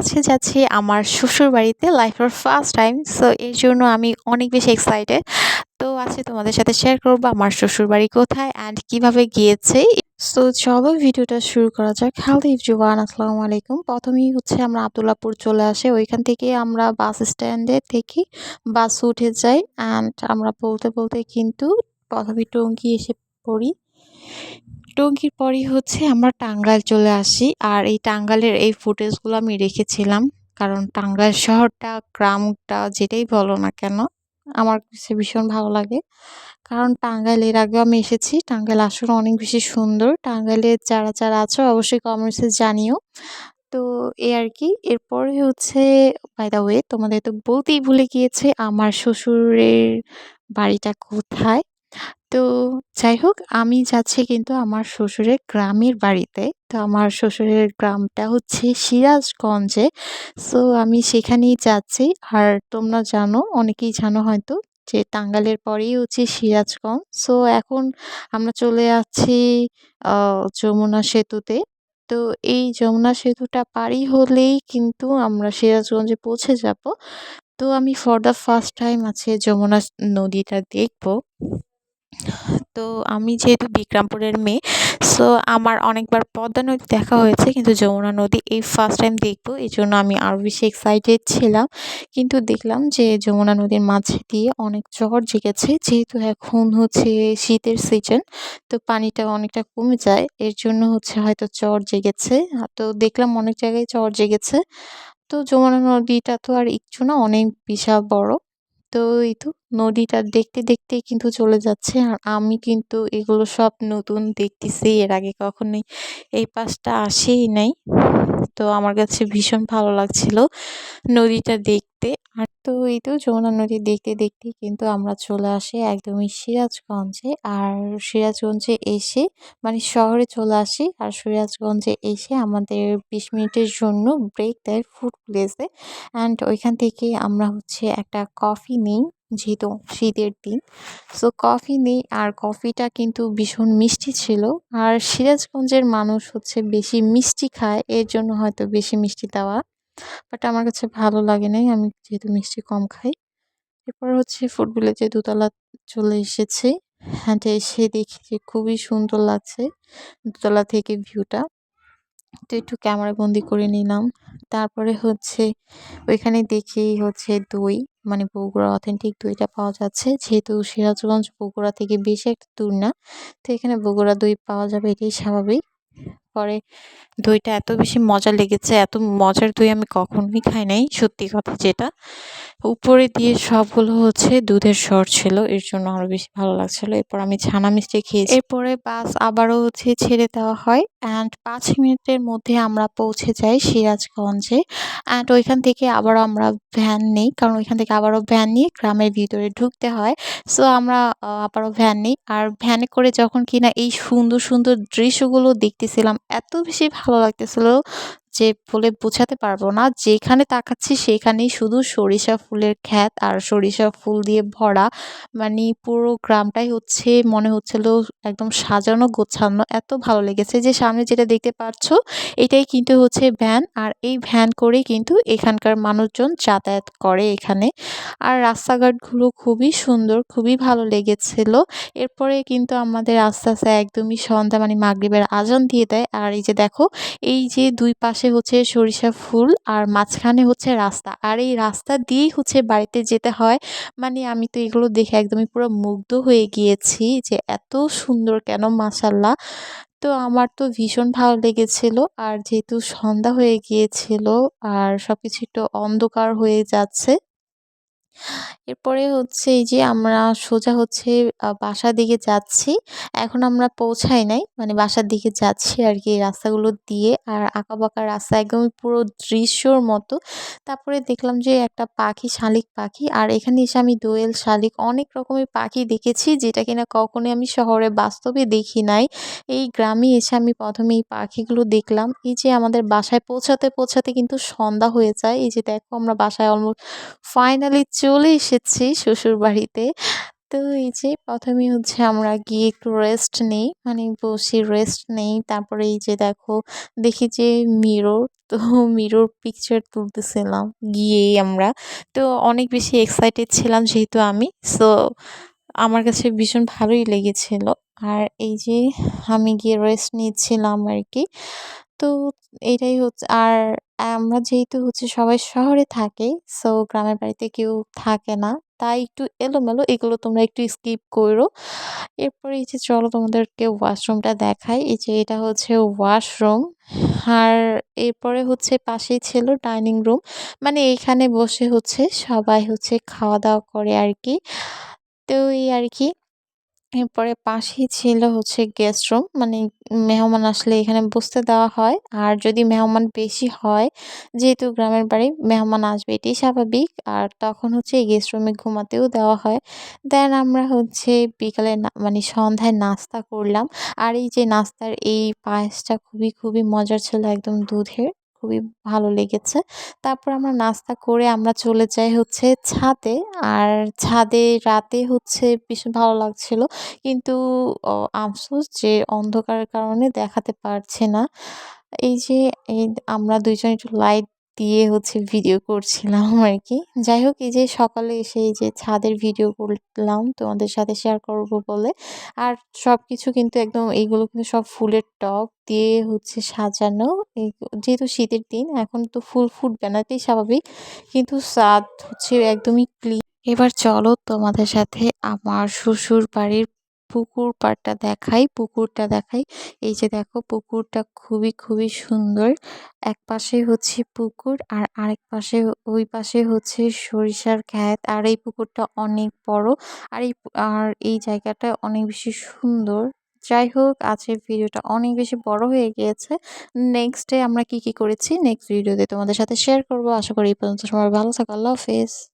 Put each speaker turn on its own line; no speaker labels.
আজকে যাচ্ছি আমার শ্বশুরবাড়িতে লাইফের ফার্স্ট টাইম। সো এর জন্য আমি অনেক বেশি এক্সাইটেড। তো আজকে তোমাদের সাথে শেয়ার করব আমার শ্বশুরবাড়ি কোথায় অ্যান্ড কিভাবে গিয়েছি। সো চলো ভিডিওটা শুরু করা যাক। হ্যালো এভরিওয়ান, আসসালামু আলাইকুম। প্রথমেই হচ্ছে আমরা আব্দুল্লাহপুর চলে আসি। ওইখান থেকে আমরা বাস স্ট্যান্ডে থেকে বাসে উঠে যাই অ্যান্ড আমরা বলতে বলতে কিন্তু প্রথমে টঙ্গী এসে পড়ি। টঙ্গীর পরই হচ্ছে আমরা টাঙ্গাইল চলে আসি। আর এই টাঙ্গাইলের এই ফুটেজগুলো আমি রেখেছিলাম। কারণ টাঙ্গাইল শহরটা, গ্রামটা যেটাই বলো না কেন, আমার কাছে ভীষণ ভালো লাগে। কারণ টাঙ্গাইল এর আগেও আমি এসেছি। টাঙ্গাইল আসলে অনেক বেশি সুন্দর। টাঙ্গাইলে যারা আছো অবশ্যই কমেন্টসে জানিও। তো এই আরকি। এরপরে হচ্ছে বাই দ্য ওয়ে তোমাদের তো বলতেই ভুলে গিয়েছি আমার শ্বশুরের বাড়িটা কোথায়। তো যাই হোক, আমি যাচ্ছি কিন্তু আমার শ্বশুরের গ্রামের বাড়িতে। তো আমার শ্বশুরের গ্রামটা হচ্ছে সিরাজগঞ্জে। সো আমি সেখানেই যাচ্ছি। আর তোমরা জানো, অনেকেই জানো হয়তো, যে টাঙ্গাইলের পরেই হচ্ছে সিরাজগঞ্জ। সো এখন আমরা চলে যাচ্ছি যমুনা সেতুতে। তো এই যমুনা সেতুটা পাড়ি হলেই কিন্তু আমরা সিরাজগঞ্জে পৌঁছে যাব। তো আমি ফর দ্য ফার্স্ট টাইম আছে যমুনা নদীটা দেখব। তো আমি যেহেতু বিক্রমপুরের মেয়ে, সো আমার অনেকবার পদ্মা নদী দেখা হয়েছে, কিন্তু যমুনা নদী এই ফার্স্ট টাইম দেখবো। এই জন্য আমি আরও বেশি এক্সাইটেড ছিলাম। কিন্তু দেখলাম যে যমুনা নদীর মাঝে দিয়ে অনেক চর জেগেছে। যেহেতু এখন হচ্ছে শীতের সিজন, তো পানিটা অনেকটা কমে যায়, এর জন্য হচ্ছে হয়তো চর জেগেছে। তো দেখলাম অনেক জায়গায় চর জেগেছে। তো যমুনা নদীটা তো আর একটু না, অনেক বিশাল বড়। তো এই তো নদীটা দেখতে দেখতেই কিন্তু চলে যাচ্ছে। আর আমি কিন্তু এগুলো সব নতুন দেখতেছি, এর আগে কখনোই এই পাশটা আসেই নাই। তো আমার কাছে ভীষণ ভালো লাগছিল নদীটা দেখতে। আর তো এই তো যমুনা নদী দেখতে দেখতেই কিন্তু আমরা চলে আসি একদমই সিরাজগঞ্জে। আর সিরাজগঞ্জে এসে মানে শহরে চলে আসি। আর সিরাজগঞ্জে এসে আমাদের ২০ মিনিটের জন্য ব্রেক দেয় ফুড প্লেসে। অ্যান্ড ওইখান থেকে আমরা হচ্ছে একটা কফি নিই, যেহেতু শীতের দিন। সো কফি নিই, আর কফিটা কিন্তু ভীষণ মিষ্টি ছিল। আর সিরাজগঞ্জের মানুষ হচ্ছে বেশি মিষ্টি খায়, এর জন্য হয়তো বেশি মিষ্টি দেওয়া। বাট আমার কাছে ভালো লাগে নাই, আমি যেহেতু মিষ্টি কম খাই। এরপর হচ্ছে ফুড ভিলেজে দোতলা চলে এসেছি। হ্যাঁ, এসে দেখি যে খুবই সুন্দর লাগছে দোতলা থেকে ভিউটা। তো একটু ক্যামেরা বন্দি করে নিলাম। তারপরে হচ্ছে ওইখানে দেখি হচ্ছে দই, মানে বগুড়া অথেন্টিক দইটা পাওয়া যাচ্ছে। যেহেতু সিরাজগঞ্জ বগুড়া থেকে বেশি একটা দূর না, তো এখানে বগুড়া দই পাওয়া যাবে, এটাই স্বাভাবিক। পরে দইটা এত বেশি মজা লেগেছে, এত মজার দই আমি কখনোই খাই নাই, সত্যি কথা যেটা। উপরে দিয়ে সবগুলো হচ্ছে দুধের সর ছিল, এর জন্য আরো বেশি ভালো লাগছিল। এরপর আমি ছানা মিষ্টি খেয়েছি। এরপরে বাস আবারও হচ্ছে ছেড়ে দেওয়া হয় অ্যান্ড ৫ মিনিটের মধ্যে আমরা পৌঁছে যাই সিরাজগঞ্জে। অ্যান্ড ওইখান থেকে আবারও আমরা ভ্যান নেই, কারণ ওইখান থেকে আবারও ভ্যান নিয়ে গ্রামের ভিতরে ঢুকতে হয়। সো আমরা আবারও ভ্যান নিই। আর ভ্যানে করে যখন কিনা এই সুন্দর সুন্দর দৃশ্যগুলো দেখতেছিলাম, এত বেশি ভালো লাগতেছিল যে বলে বোঝাতে পারবো না। যেখানে তাকাচ্ছি সেখানেই শুধু সরিষা ফুলের ক্ষেত আর সরিষা ফুল দিয়ে ভরা। মানে পুরো গ্রামটাই হচ্ছে মনে হচ্ছিল একদম সাজানো গোছানো। এত ভালো লেগেছে যে সামনে যেটা দেখতে পাচ্ছ, এটাই কিন্তু হচ্ছে ভ্যান। আর এই ভ্যান করেই কিন্তু এখানকার মানুষজন যাতায়াত করে এখানে। আর রাস্তাঘাটগুলো খুবই সুন্দর, খুবই ভালো লেগেছিল। এরপরে কিন্তু আমাদের আস্তে আস্তে একদমই সন্ধ্যা, মানে মাগরিবের আজান দিয়ে দেয়। আর এই যে দেখো, এই যে ২ পাশে হচ্ছে সরিষা ফুল আর মাঝখানে হচ্ছে রাস্তা। আর এই রাস্তা দিয়েই হচ্ছে বাড়িতে যেতে হয়। মানে আমি তো এগুলো দেখে একদমই পুরো মুগ্ধ হয়ে গিয়েছি যে এত সুন্দর কেন, মাশাআল্লাহ। তো আমার তো ভীষণ ভালো লেগেছিল। আর যেহেতু সন্ধ্যা হয়ে গিয়েছিল আর সবকিছু একটু অন্ধকার হয়ে যাচ্ছে, এরপরে হচ্ছে এই যে আমরা সোজা হচ্ছে বাসার দিকে যাচ্ছি। এখন আমরা পৌঁছাই নাই। মানে বাসার দিকে যাচ্ছি আরকি এই রাস্তাগুলো দিয়ে। আর আঁকাবাঁকা রাস্তা, একদমই পুরো দৃশ্যর মতো। তারপরে দেখলাম যে একটা পাখি, শালিক পাখি। আর এখানে এসে আমি দোয়েল, শালিক অনেক রকমের পাখি দেখেছি, যেটা কিনা কখনোই আমি শহরে বাস্তবে দেখি নাই। এই গ্রামে এসে আমি ১ম এই পাখিগুলো দেখলাম। এই যে আমাদের বাসায় পৌঁছাতে পৌঁছাতে কিন্তু সন্ধ্যা হয়ে যায়। এই যে দেখো, আমরা বাসায় অলমোস্ট ফাইনালি চলে এসেছি শ্বশুরবাড়িতে। তো এই যে ১ম এই হচ্ছে আমরা গিয়ে একটু রেস্ট নেই। মানে বসে রেস্ট নেই। তারপরে এই যে দেখো দেখি যে মিরর, তো মিরর পিকচার তুলতেছিলাম গিয়েই আমরা। তো অনেক বেশি এক্সাইটেড ছিলাম যেহেতু আমি। সো আমার কাছে ভীষণ ভালোই লেগেছিল। আর এই যে আমি গিয়ে রেস্ট নিচ্ছিলাম আরকি। তো এটাই হচ্ছে আর আমরা যেহেতু হচ্ছে সবাই শহরে থাকি, সো গ্রামের বাড়িতে কেউ থাকে না। তাই একটু এলোমেলো, এগুলো তোমরা একটু স্কিপ কইরো। এরপরে এই যে চলো তোমাদেরকে ওয়াশরুমটা দেখাই। এই যে এটা হচ্ছে ওয়াশরুম। আর এরপরে হচ্ছে পাশেই ছিল ডাইনিং রুম। মানে এইখানে বসে হচ্ছে সবাই হচ্ছে খাওয়া-দাওয়া করে আরকি। তো এই আরকি। এরপরে পাশেই ছিল হচ্ছে গেস্ট রুম। মানে মেহমান আসলে এখানে বসতে দেওয়া হয়। আর যদি মেহমান বেশি হয়, যেহেতু গ্রামের বাড়ি মেহমান আসবে এটাই স্বাভাবিক। আর তখন হচ্ছে এই গেস্ট রুমে ঘুমাতেও দেওয়া হয়। দেন আমরা হচ্ছে বিকালে মানে সন্ধ্যায় নাস্তা করলাম। আর এই যে নাস্তার এই পায়েসটা খুবই মজার ছিল একদম দুধের। খুবই ভালো লেগেছে। তারপর আমরা নাস্তা করে আমরা চলে যাই হচ্ছে ছাদে। আর ছাদে রাতে হচ্ছে ভীষণ ভালো লাগছিল। কিন্তু আফসোস যে অন্ধকারের কারণে দেখাতে পারছে না। এই যে এই আমরা ২ জন একটু লাইট দিয়ে হচ্ছে ভিডিও করছিলাম আরকি। যাই হোক এই যে সকালে এসে এই যে ছাদের ভিডিও করলাম তোমাদের সাথে শেয়ার করব বলে। আর সবকিছু কিন্তু একদম এইগুলো কিন্তু সব ফুলের টব দিয়ে হচ্ছে সাজানো। এই যেহেতু শীতের দিন এখন তো ফুল ফুটবে না এটাই স্বাভাবিক। কিন্তু ছাদ হচ্ছে একদমই ক্লিন। এবার চলো তোমাদের সাথে আমার শ্বশুর বাড়ির পুকুর পাড়টা দেখাই, পুকুরটা দেখাই। এই যে দেখো পুকুরটা খুবই সুন্দর। একপাশে হচ্ছে পুকুর আর আরেক পাশে ওই পাশে হচ্ছে সরিষার ক্ষেত। আর এই পুকুরটা অনেক বড়। আর এই জায়গাটা অনেক বেশি সুন্দর। যাই হোক আজকের ভিডিওটা অনেক বেশি বড় হয়ে গিয়েছে। নেক্সট ডে আমরা কি করেছি নেক্সট ভিডিওতে তোমাদের সাথে শেয়ার করব। আশা করি এই পর্যন্ত সবাই ভালো থাকো। আল্লাহ হাফেজ।